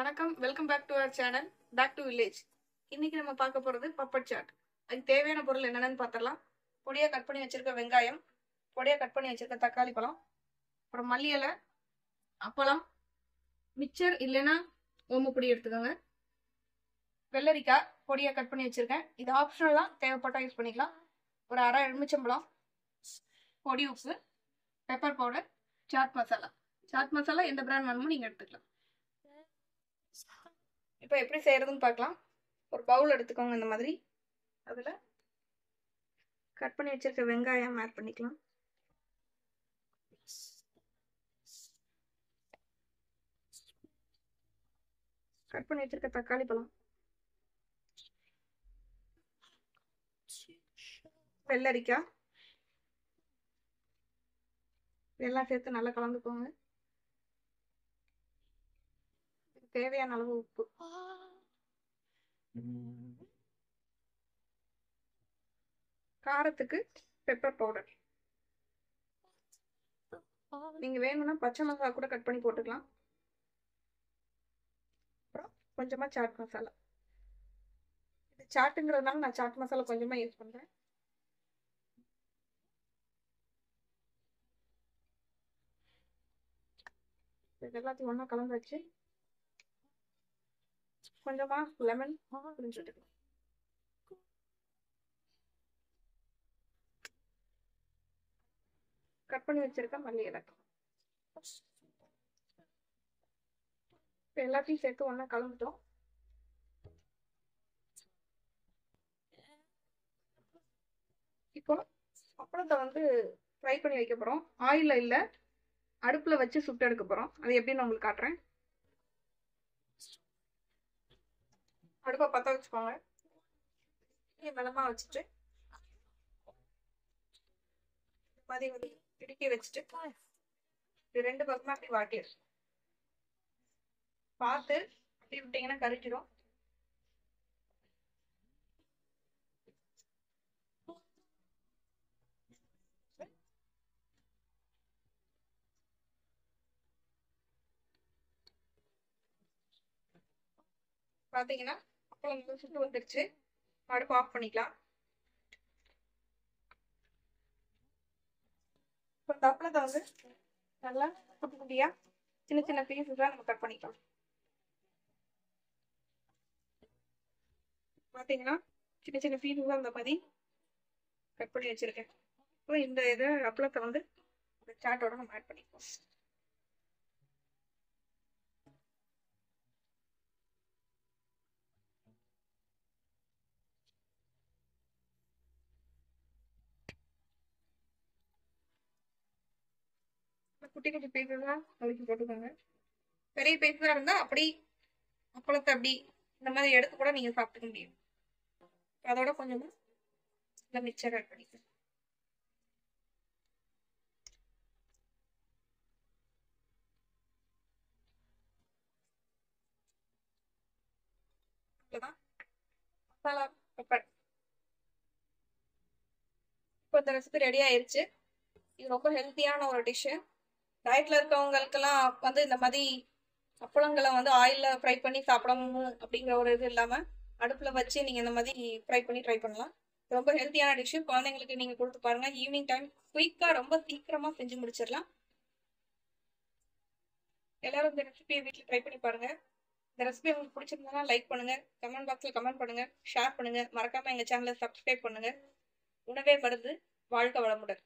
வணக்கம், welcome back to our channel back to village. இன்னைக்கு நம்ம பார்க்க போகிறது பப்பட் சாட். அதுக்கு தேவையான பொருள் என்னென்னு பார்த்துடலாம். பொடியாக கட் பண்ணி வச்சிருக்க வெங்காயம், பொடியாக கட் பண்ணி வச்சிருக்க தக்காளி பழம், அப்புறம் மல்லி இலை, அப்பளம், மிக்சர் இல்லைன்னா ஓமப்பொடி எடுத்துக்கோங்க. வெள்ளரிக்காய் பொடியாக கட் பண்ணி வச்சிருக்கேன். இது ஆப்ஷனலாக தேவைப்பட்டால் யூஸ் பண்ணிக்கலாம். ஒரு அரை எலுமிச்சம்பழம், பொடி உப்பு, பெப்பர் பவுடர், சாட் மசாலா. சாட் மசாலா எந்த பிராண்ட் வேணுமோ நீங்கள் எடுத்துக்கலாம். இப்போ எப்படி செய்யறதுன்னு பார்க்கலாம். ஒரு பவுல் எடுத்துக்கோங்க. இந்த மாதிரி அதில் கட் பண்ணி வச்சிருக்க வெங்காயம் ஆட் பண்ணிக்கலாம். கட் பண்ணி வச்சிருக்க தக்காளி பழம், வெள்ளரிக்காய் இதெல்லாம் சேர்த்து நல்லா கலந்துக்கோங்க. தேவையான அளவு உப்பு, காரத்துக்கு பெப்பர் பவுடர். நீங்க வேணும்னா பச்சை மிளகா கூட கட் பண்ணி போட்டுக்கலாம். அப்புறம் கொஞ்சமா சாட் மசாலா. இது சாட்டுங்கிறதுனால நான் சாட் மசாலா கொஞ்சமா யூஸ் பண்றேன். இது எல்லாத்தையும் ஒன்றா கலந்து வச்சு கொஞ்சமா லெமன் புரிஞ்சுட்டுக்கலாம். கட் பண்ணி வச்சிருக்க மல்லி இலை எல்லாத்தையும் சேர்த்து ஒன்றா கலந்துட்டோம். இப்போ அப்பளத்தை ஃப்ரை பண்ணி வைக்க போகிறோம். ஆயிலில் இல்லை, அடுப்பில் வச்சு சுட்டு எடுக்க போகிறோம். அது எப்படின்னு உங்களுக்கு காட்டுறேன். அடுப்பை பற்ற வச்சுக்கோங்க. மிளகா வச்சுட்டு மாதிரி இடுக்கி வச்சுட்டு இது ரெண்டு பக்கமா அப்படி வாட்டிடும். பார்த்து அப்படி விட்டீங்கன்னா கரிச்சிடும். பார்த்தீங்கன்னா அப்பளம் சுட்டு வந்துருச்சு. அடுப்பு ஆஃப் பண்ணிக்கலாம். இப்போ இந்த அப்பளத்தை நல்லா குட்டி குட்டியா சின்ன சின்ன பீஸஸாக நம்ம கட் பண்ணிக்கலாம். பார்த்தீங்கன்னா சின்ன சின்ன பீஸஸாக அந்த மாதிரி கட் பண்ணி வச்சிருக்கேன். இப்போ இந்த இதை அப்பளத்தை இந்த சாட்டோட நம்ம ஆட் பண்ணிக்கலாம். குட்டி குட்டி பீஸஸாக நறுக்கி போட்டுக்கோங்க. பெரிய பீஸாக இருந்தால் அப்படி அப்பளத்தை அப்படி இந்த மாதிரி எடுத்து கூட நீங்கள் சாப்பிட்டுக்க முடியும். அதோட கொஞ்சமா இந்த மிக்சர் ஆட் பண்ணிக்கலாம். மசாலா பெப்பர். இப்போ இந்த ரெசிபி ரெடி ஆயிடுச்சு. இது ரொம்ப ஹெல்த்தியான ஒரு டிஷ்ஷு. டயட்ல இருக்கவங்களுக்கெல்லாம் இந்த மாதிரி அப்பளங்களை ஆயிலில் ஃப்ரை பண்ணி சாப்பிடணும் அப்படிங்கிற ஒரு இது இல்லாமல் அடுப்பில் வச்சு நீங்கள் இந்த மாதிரி ஃப்ரை பண்ணி ட்ரை பண்ணலாம். ரொம்ப ஹெல்த்தியான டிஷ்ஷு. குழந்தைங்களுக்கு நீங்கள் கொடுத்து பாருங்கள். ஈவினிங் டைம் குயிக்காக ரொம்ப சீக்கிரமாக செஞ்சு முடிச்சிடலாம். எல்லாரும் இந்த ரெசிபியை வீட்டில் ட்ரை பண்ணி பாருங்கள். இந்த ரெசிபி உங்களுக்கு பிடிச்சிருந்தா லைக் பண்ணுங்கள், கமெண்ட் பாக்ஸில் கமெண்ட் பண்ணுங்கள், ஷேர் பண்ணுங்கள். மறக்காமல் எங்கள் சேனலை சப்ஸ்கிரைப் பண்ணுங்கள். உணவே மருந்து. வாழ்க வளமுடன்.